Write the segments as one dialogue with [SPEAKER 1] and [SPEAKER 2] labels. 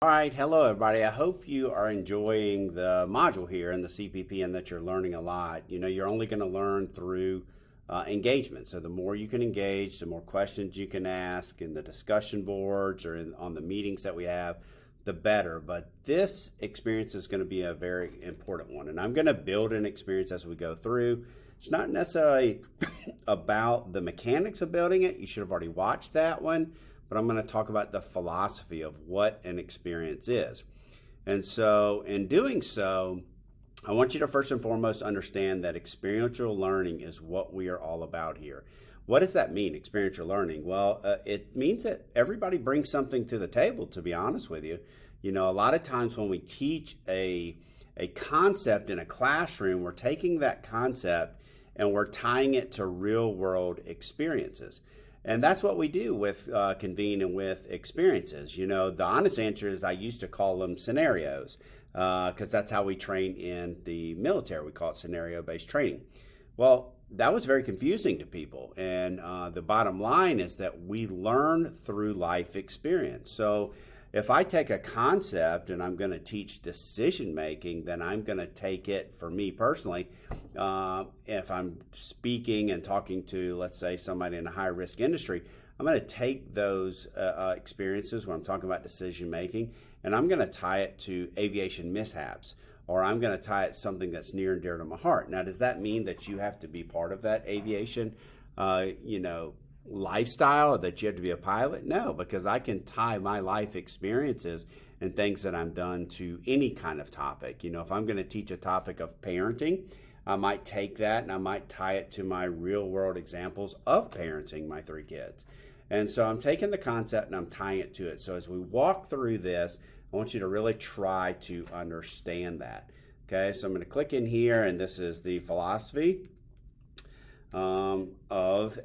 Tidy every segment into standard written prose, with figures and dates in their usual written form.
[SPEAKER 1] All right, hello everybody. I hope you are enjoying the module here in the CPP and that you're learning a lot. You know, you're only going to learn through engagement. So the more you can engage, the more questions you can ask in the discussion boards or on the meetings that we have, the better. But this experience is going to be a very important one. And I'm going to build an experience as we go through. It's not necessarily about the mechanics of building it. You should have already watched that one. But I'm going to talk about the philosophy of what an experience is. And so in doing so, I want you to first and foremost understand that experiential learning is what we are all about here. What does that mean, experiential learning? Well, it means that everybody brings something to the table, to be honest with you. You know, a lot of times when we teach a concept in a classroom, we're taking that concept and we're tying it to real world experiences. And that's what we do with Convene and with experiences. You know, the honest answer is I used to call them scenarios because that's how we train in the military. We call it scenario-based training. Well, that was very confusing to people. And the bottom line is that we learn through life experience. So if I take a concept and I'm going to teach decision making, then I'm going to take it, for me personally, if I'm speaking and talking to, let's say, somebody in a high risk industry, I'm going to take those experiences when I'm talking about decision making and I'm going to tie it to aviation mishaps, or I'm going to tie it to something that's near and dear to my heart. Now, does that mean that you have to be part of that aviation, lifestyle, that you have to be a pilot? No, because I can tie my life experiences and things that I've done to any kind of topic. You know, if I'm going to teach a topic of parenting, I might take that and I might tie it to my real world examples of parenting my 3 kids. And so I'm taking the concept and I'm tying it to it. So as we walk through this, I want you to really try to understand that. Okay, so I'm going to click in here, and this is the philosophy of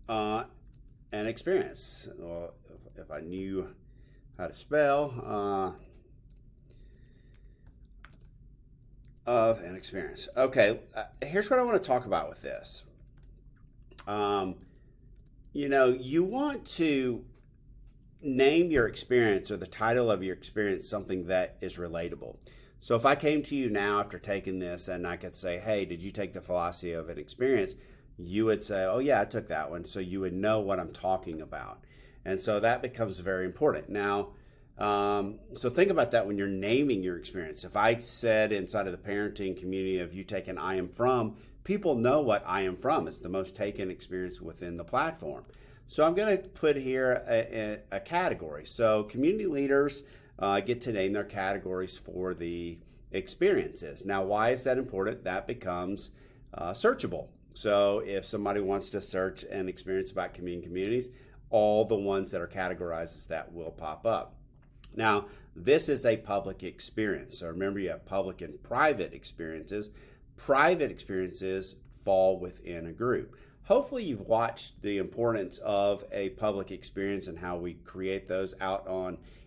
[SPEAKER 1] an experience. Well, if I knew how to spell of an experience. Okay, here's what I want to talk about with this. You want to name your experience or the title of your experience something that is relatable. So if I came to you now after taking this and I could say, hey, did you take the philosophy of an experience? You would say, oh yeah, I took that one. So you would know what I'm talking about. And so that becomes very important. Now, so think about that when you're naming your experience. If I said inside of the parenting community of you taking I am from, people know what I am from. It's the most taken experience within the platform. So I'm going to put here a category. So community leaders get to name their categories for the experiences. Now, why is that important? That becomes searchable. So if somebody wants to search an experience about communities, all the ones that are categorized as that will pop up. Now, this is a public experience. So remember, you have public and private experiences. Private experiences fall within a group. Hopefully you've watched the importance of a public experience and how we create those out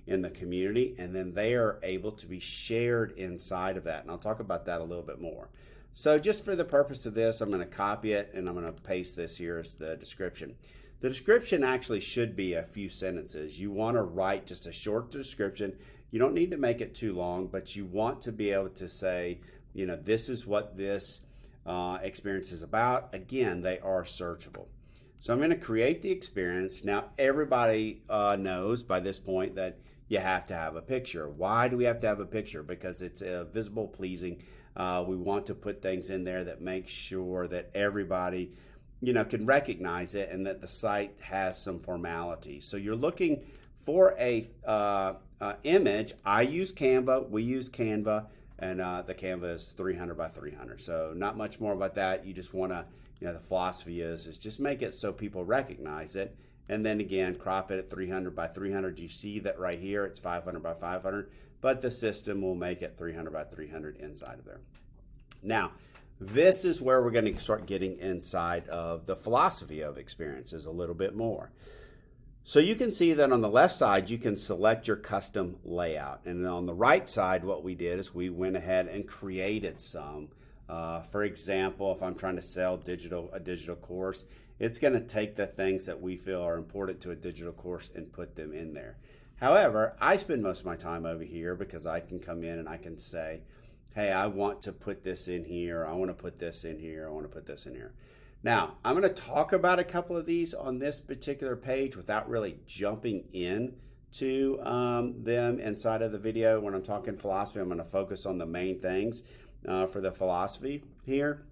[SPEAKER 1] in the community, and then they are able to be shared inside of that. And I'll talk about that a little bit more. So just for the purpose of this, I'm going to copy it and I'm going to paste this here as the description. The description actually should be a few sentences. You want to write just a short description. You don't need to make it too long, but you want to be able to say, this is what this experience is about. Again, they are searchable. So I'm going to create the experience. Now, everybody knows by this point that you have to have a picture. Why do we have to have a picture? Because it's visible, pleasing. We want to put things in there that make sure that everybody can recognize it and that the site has some formality. So you're looking for a image. I use Canva. We use Canva. And the Canva is 300 by 300. So not much more about that. You just want to, the philosophy is just make it so people recognize it. And then again, crop it at 300 by 300. You see that right here, it's 500 by 500, but the system will make it 300 by 300 inside of there. Now, this is where we're going to start getting inside of the philosophy of experiences a little bit more. So you can see that on the left side, you can select your custom layout. And on the right side, what we did is we went ahead and created some. For example, if I'm trying to sell a digital course, it's going to take the things that we feel are important to a digital course and put them in there. However, I spend most of my time over here because I can come in and I can say, hey, I want to put this in here. I want to put this in here. I want to put this in here. Now, I'm going to talk about a couple of these on this particular page without really jumping in to them inside of the video. When I'm talking philosophy, I'm going to focus on the main things for the philosophy here.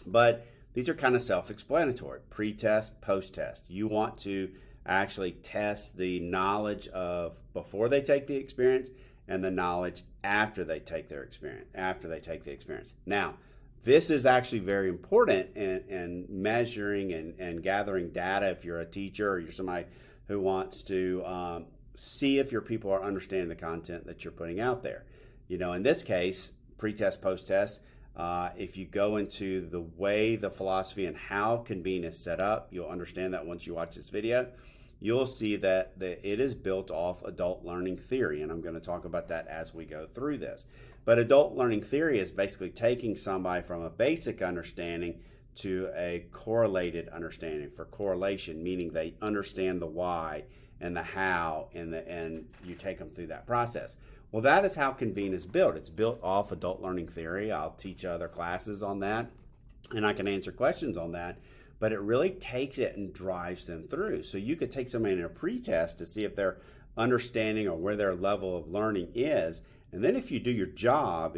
[SPEAKER 1] But these are kind of self-explanatory. Pre-test, post-test. You want to actually test the knowledge of before they take the experience and the knowledge after they take their experience, after they take the experience. Now, this is actually very important in measuring and gathering data if you're a teacher or you're somebody who wants to see if your people are understanding the content that you're putting out there. You know, in this case, pre-test, post-test, if you go into the way the philosophy and how Convene is set up, you'll understand that once you watch this video. You'll see that it is built off adult learning theory, and I'm going to talk about that as we go through this. But adult learning theory is basically taking somebody from a basic understanding to a correlated understanding. For correlation, meaning they understand the why and the how, and you take them through that process. Well, that is how Convene is built. It's built off adult learning theory. I'll teach other classes on that, and I can answer questions on that. But it really takes it and drives them through. So you could take somebody in a pre-test to see if they're understanding or where their level of learning is. And then if you do your job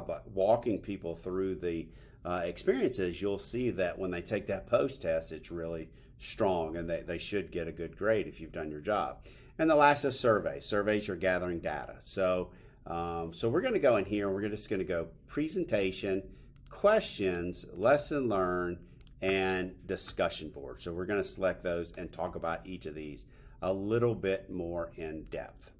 [SPEAKER 1] by walking people through the experiences, you'll see that when they take that post-test, it's really strong and they should get a good grade if you've done your job. And the last is surveys. Surveys, you're gathering data. So we're going to go in here. We're just going to go presentation, questions, lesson learned, and discussion board. So we're going to select those and talk about each of these a little bit more in depth.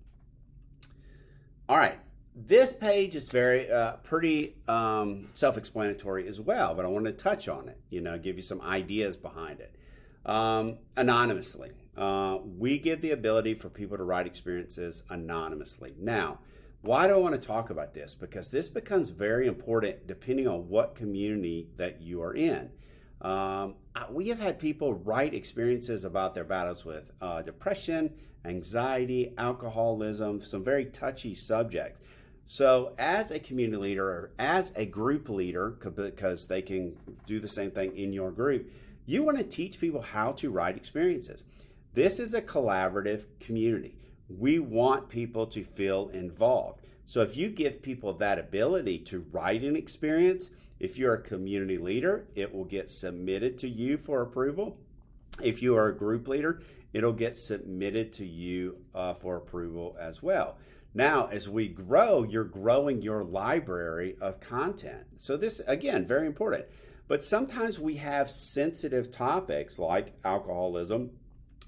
[SPEAKER 1] All right, this page is very pretty self-explanatory as well, but I want to touch on it, give you some ideas behind it. Anonymously. We give the ability for people to write experiences anonymously. Now, why do I want to talk about this? Because this becomes very important depending on what community that you are in. We have had people write experiences about their battles with depression, anxiety, alcoholism, some very touchy subjects. So as a community leader or as a group leader, because they can do the same thing in your group, you want to teach people how to write experiences. This is a collaborative community. We want people to feel involved. So if you give people that ability to write an experience, if you're a community leader, it will get submitted to you for approval. If you are a group leader, it'll get submitted to you for approval as well. Now, as we grow, you're growing your library of content. So this, again, very important. But sometimes we have sensitive topics like alcoholism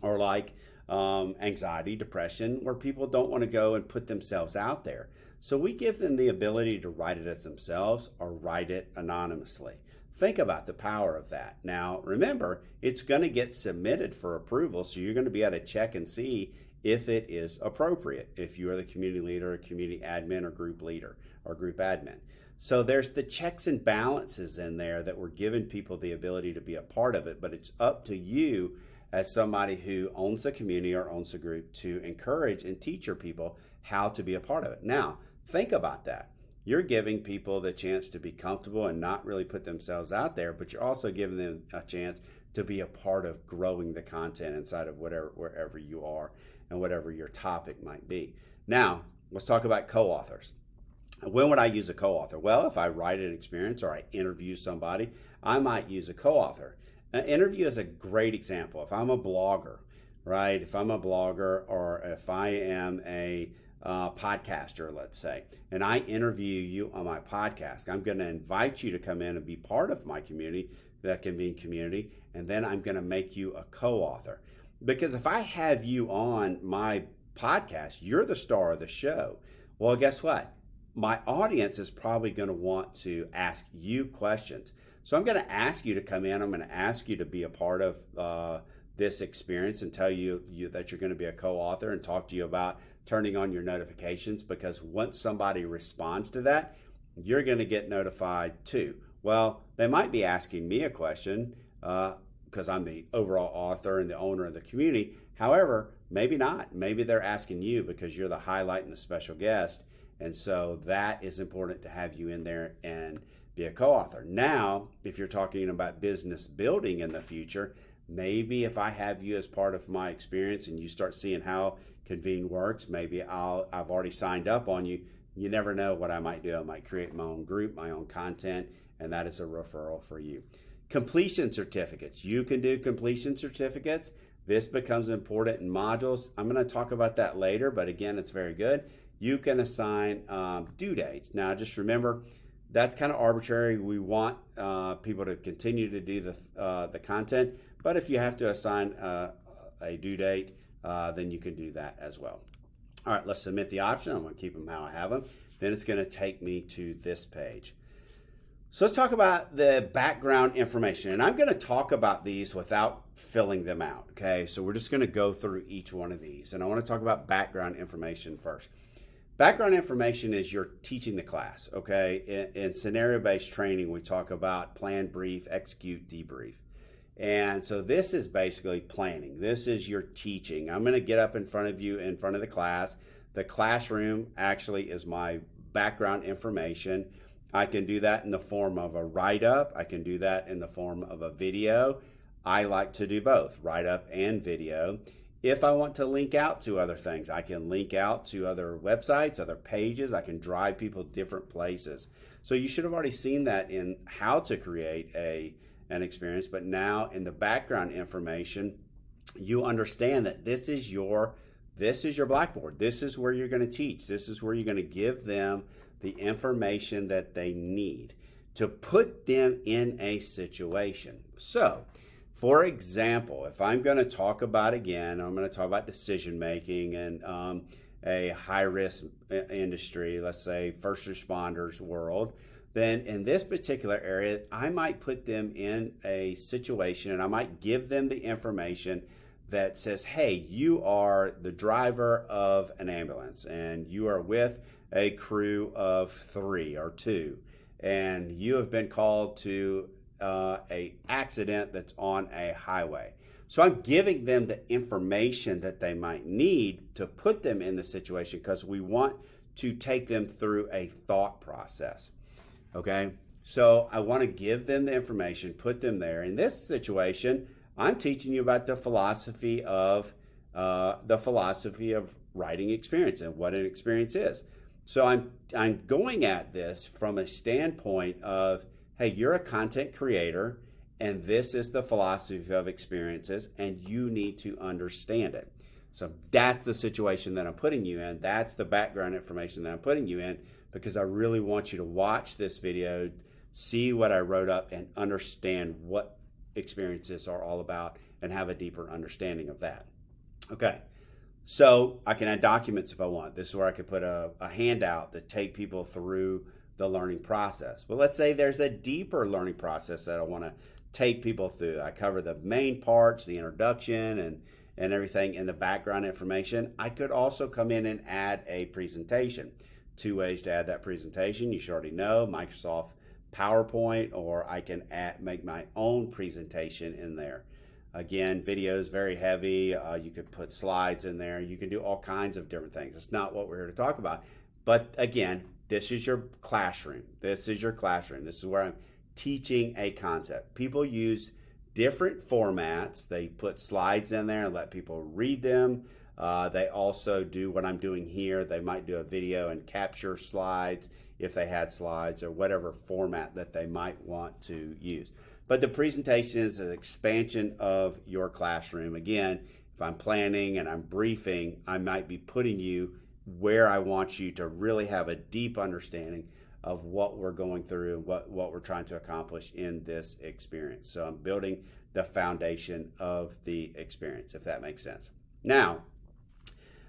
[SPEAKER 1] or like anxiety, depression, where people don't want to go and put themselves out there. So we give them the ability to write it as themselves or write it anonymously. Think about the power of that. Now, remember, it's going to get submitted for approval, so you're going to be able to check and see if it is appropriate, if you are the community leader, or community admin, or group leader, or group admin. So there's the checks and balances in there that we're giving people the ability to be a part of it, but it's up to you as somebody who owns a community or owns a group to encourage and teach your people how to be a part of it. Now, think about that. You're giving people the chance to be comfortable and not really put themselves out there, but you're also giving them a chance to be a part of growing the content inside of wherever you are and whatever your topic might be. Now, let's talk about co-authors. When would I use a co-author? Well, if I write an experience or I interview somebody, I might use a co-author. An interview is a great example. If I'm a blogger, right? If I'm a blogger or if I am a podcaster, let's say, and I interview you on my podcast, I'm going to invite you to come in and be part of my community, that Convene community, and then I'm going to make you a co-author. Because if I have you on my podcast, you're the star of the show. Well, guess what? My audience is probably going to want to ask you questions. So I'm going to ask you to come in. I'm going to ask you to be a part of this experience and tell you that you're going to be a co-author and talk to you about turning on your notifications, because once somebody responds to that, you're going to get notified too. Well, they might be asking me a question because I'm the overall author and the owner of the community. However, Maybe not. Maybe they're asking you because you're the highlight and the special guest. And so that is important to have you in there and be a co-author. Now, if you're talking about business building in the future, maybe if I have you as part of my experience and you start seeing how Convene works, maybe I've already signed up on you. You never know what I might do. I might create my own group, my own content, and that is a referral for you. Completion certificates. You can do completion certificates. This becomes important in modules. I'm going to talk about that later, but again, it's very good. You can assign due dates. Now, just remember, that's kind of arbitrary. We want people to continue to do the content, but if you have to assign a due date, then you can do that as well. All right, let's submit the option. I'm going to keep them how I have them. Then it's going to take me to this page. So let's talk about the background information. And I'm going to talk about these without filling them out, okay? So we're just going to go through each one of these. And I want to talk about background information first. Background information is you're teaching the class, okay? In scenario-based training, we talk about plan, brief, execute, debrief. And so this is basically planning. This is your teaching. I'm going to get up in front of you, in front of the class. The classroom actually is my background information. I can do that in the form of a write-up. I can do that in the form of a video. I like to do both, write-up and video. If I want to link out to other things, I can link out to other websites, other pages. I can drive people different places. So you should have already seen that in how to create an experience, but now in the background information, you understand that this is your blackboard. This is where you're going to teach. This is where you're going to give them the information that they need to put them in a situation. So, for example, if I'm going to talk about, again, I'm going to talk about decision making and a high risk industry, let's say first responders world, then in this particular area, I might put them in a situation and I might give them the information that says, hey, you are the driver of an ambulance and you are with a crew of 3 or 2, and you have been called to a accident that's on a highway. So I'm giving them the information that they might need to put them in the situation because we want to take them through a thought process. Okay, so I want to give them the information, put them there. In this situation, I'm teaching you about the philosophy of writing experience and what an experience is. So I'm going at this from a standpoint of, hey, you're a content creator, and this is the philosophy of experiences, and you need to understand it. So that's the situation that I'm putting you in. That's the background information that I'm putting you in, because I really want you to watch this video, see what I wrote up, and understand what experiences are all about and have a deeper understanding of that. Okay, so I can add documents if I want. This is where I could put a handout to take people through the learning process. But let's say there's a deeper learning process that I want to take people through. I cover the main parts, the introduction, and everything in the background information. I could also come in and add a presentation. 2 ways to add that presentation. You should already know, Microsoft PowerPoint, or I can make my own presentation in there. Again, video is very heavy. You could put slides in there. You can do all kinds of different things. It's not what we're here to talk about. But again, this is your classroom. This is your classroom. This is where I'm teaching a concept. People use different formats. They put slides in there and let people read them. They also do what I'm doing here. They might do a video and capture slides if they had slides, or whatever format that they might want to use. But the presentation is an expansion of your classroom. Again, if I'm planning and I'm briefing, I might be putting you where I want you to really have a deep understanding of what we're going through and what we're trying to accomplish in this experience. So I'm building the foundation of the experience, if that makes sense. Now,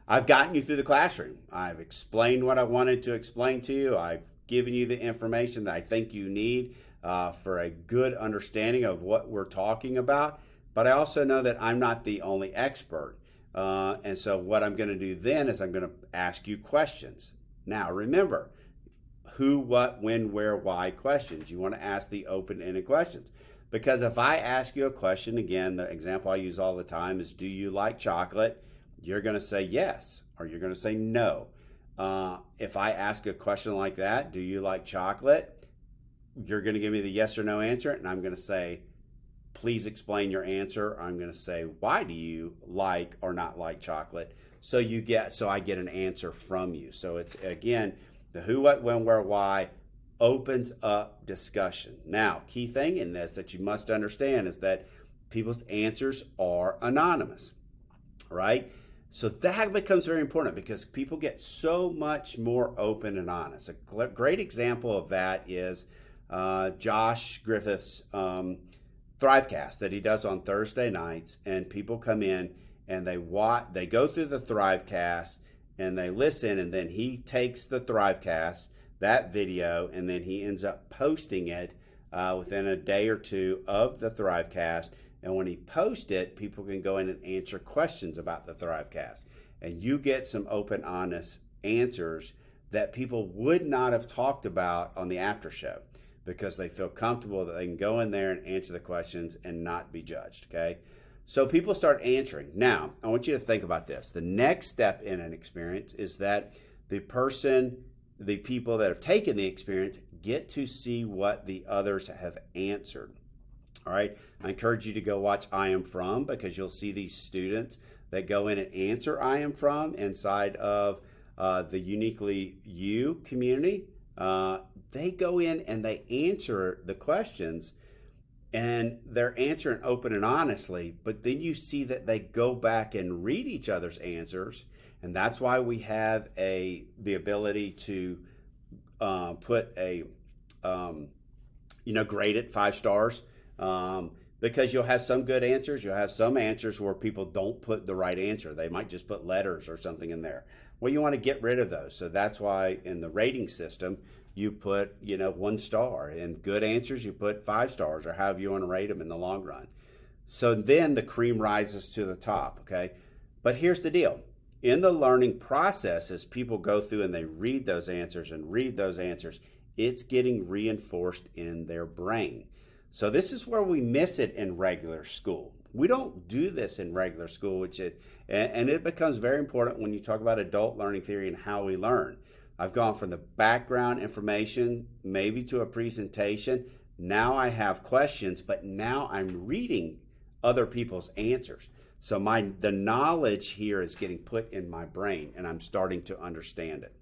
[SPEAKER 1] I've gotten you through the classroom. I've explained what I wanted to explain to you. I've given you the information that I think you need for a good understanding of what we're talking about. But I also know that I'm not the only expert. And so what I'm going to do then is I'm going to ask you questions. Now, remember, who, what, when, where, why questions. You want to ask the open-ended questions. Because if I ask you a question, again, the example I use all the time is, do you like chocolate? you're going to say yes or you're going to say no. If I ask a question like that, do you like chocolate? You're going to give me the yes or no answer, and I'm going to say, please explain your answer. I'm going to say, why do you like or not like chocolate? So I get an answer from you. So it's, again, the who, what, when, where, why opens up discussion. Now, key thing in this that you must understand is that people's answers are anonymous, right? So that becomes very important because people get so much more open and honest. A great example of that is Josh Griffith's Thrivecast that he does on Thursday nights, and people come in and they go through the Thrivecast and they listen, and then he takes the Thrivecast, that video, and then he ends up posting it within a day or two of the Thrivecast. And when he posts it, people can go in and answer questions about the Thrivecast. And you get some open, honest answers that people would not have talked about on the after show because they feel comfortable that they can go in there and answer the questions and not be judged, okay? So people start answering. Now, I want you to think about this. The next step in an experience is that the people that have taken the experience get to see what the others have answered. All right, I encourage you to go watch I Am From because you'll see these students that go in and answer I Am From inside of the Uniquely You community. They go in and they answer the questions, and they're answering open and honestly, but then you see that they go back and read each other's answers, and that's why we have the ability to put grade it 5 stars. Because you'll have some good answers. You'll have some answers where people don't put the right answer. They might just put letters or something in there. Well, you want to get rid of those. So that's why in the rating system, you put, 1 star. In good answers, you put 5 stars or however you want to rate them in the long run. So then the cream rises to the top, okay? But here's the deal. In the learning process, as people go through and they read those answers, it's getting reinforced in their brain. So this is where we miss it in regular school. We don't do this in regular school, and it becomes very important when you talk about adult learning theory and how we learn. I've gone from the background information, maybe to a presentation. Now I have questions, but now I'm reading other people's answers. So the knowledge here is getting put in my brain, and I'm starting to understand it.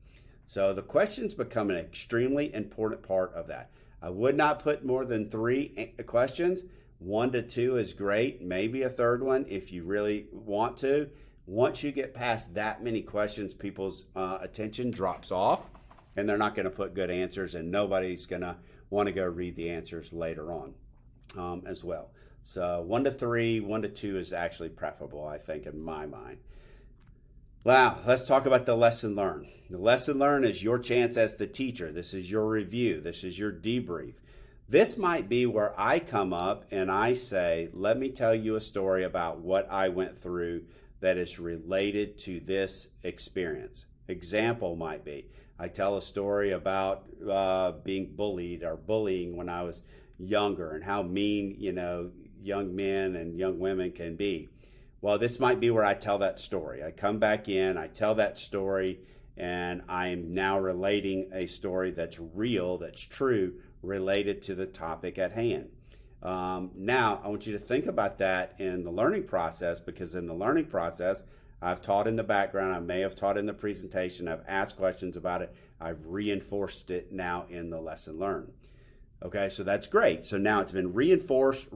[SPEAKER 1] So the questions become an extremely important part of that. I would not put more than 3 questions. 1 to 2 is great. Maybe a third one if you really want to. Once you get past that many questions, people's attention drops off, and they're not going to put good answers, and nobody's going to want to go read the answers later on as well. So 1 to 3, 1 to 2 is actually preferable, I think, in my mind. Wow, let's talk about the lesson learned. The lesson learned is your chance as the teacher. This is your review. This is your debrief. This might be where I come up and I say, let me tell you a story about what I went through that is related to this experience. Example might be, I tell a story about being bullied or bullying when I was younger and how mean, young men and young women can be. Well, this might be where I tell that story. I come back in, I tell that story, and I'm now relating a story that's real, that's true, related to the topic at hand. Now, I want you to think about that in the learning process, because in the learning process, I've taught in the background, I may have taught in the presentation, I've asked questions about it, I've reinforced it now in the lesson learned. Okay, so that's great. So now it's been reinforced.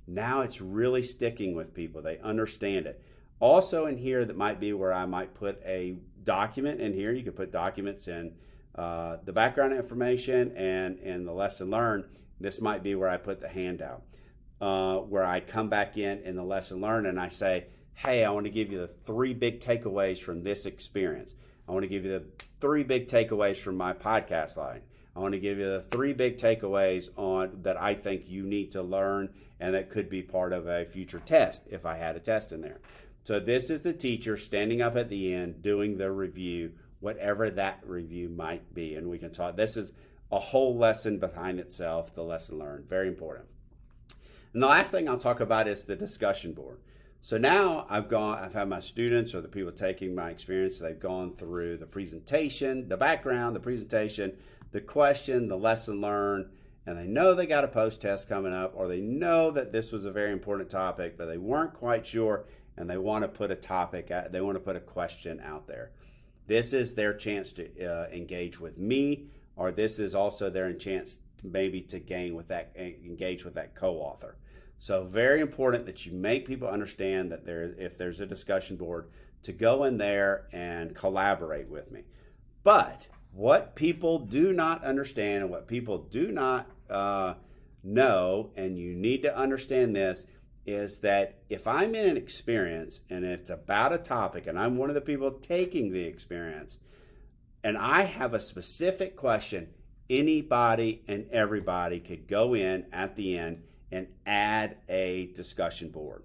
[SPEAKER 1] Now it's really sticking with people. They understand it. Also in here, that might be where I might put a document in here. You could put documents in the background information and in the lesson learned. This might be where I put the handout, where I come back in the lesson learned and I say, hey, I want to give you the 3 big takeaways from this experience. I want to give you the 3 big takeaways from my podcast line. I want to give you the 3 big takeaways on that I think you need to learn and that could be part of a future test if I had a test in there. So this is the teacher standing up at the end doing the review, whatever that review might be. And we can talk, this is a whole lesson behind itself, the lesson learned, very important. And the last thing I'll talk about is the discussion board. So now I've had my students or the people taking my experience, they've gone through the presentation, the background, the presentation, the question, the lesson learned, and they know they got a post-test coming up, or they know that this was a very important topic, but they weren't quite sure, and they want to put they want to put a question out there. This is their chance to engage with me, or this is also their chance maybe to engage with that co-author. So very important that you make people understand that if there's a discussion board, to go in there and collaborate with me. But what people do not understand and what people do not know, and you need to understand this, is that if I'm in an experience and it's about a topic and I'm one of the people taking the experience and I have a specific question, anybody and everybody could go in at the end and add a discussion board.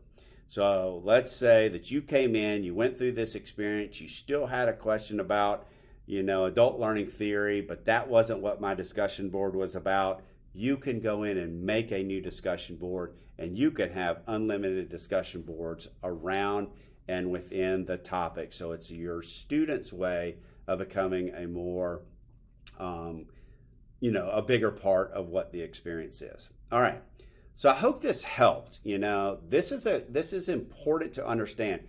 [SPEAKER 1] So let's say that you came in, you went through this experience, you still had a question about, adult learning theory, but that wasn't what my discussion board was about. You can go in and make a new discussion board, and you can have unlimited discussion boards around and within the topic. So it's your students' way of becoming a more, a bigger part of what the experience is. All right. So I hope this helped. This is important to understand.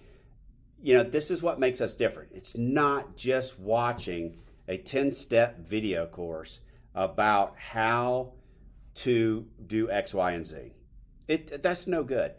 [SPEAKER 1] This is what makes us different. It's not just watching a 10-step video course about how to do X, Y, and Z. That's no good.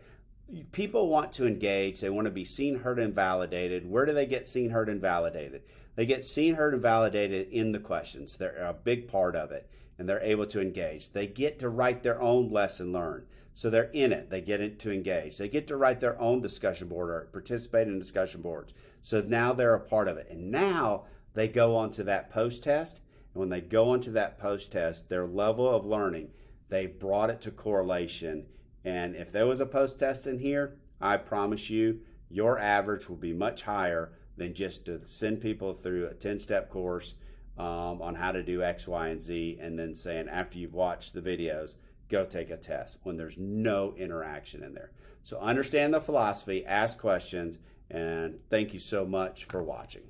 [SPEAKER 1] People want to engage. They want to be seen, heard, and validated. Where do they get seen, heard, and validated? They get seen, heard, and validated in the questions. They're a big part of it, and they're able to engage. They get to write their own lesson learned. So they're in it. They get it to engage. They get to write their own discussion board or participate in discussion boards. So now they're a part of it. And now they go on to that post-test. And when they go onto that post-test, their level of learning, they've brought it to correlation. And if there was a post-test in here, I promise you, your average will be much higher than just to send people through a 10-step course on how to do X, Y, and Z, and then saying after you've watched the videos, go take a test when there's no interaction in there. So understand the philosophy, ask questions, and thank you so much for watching.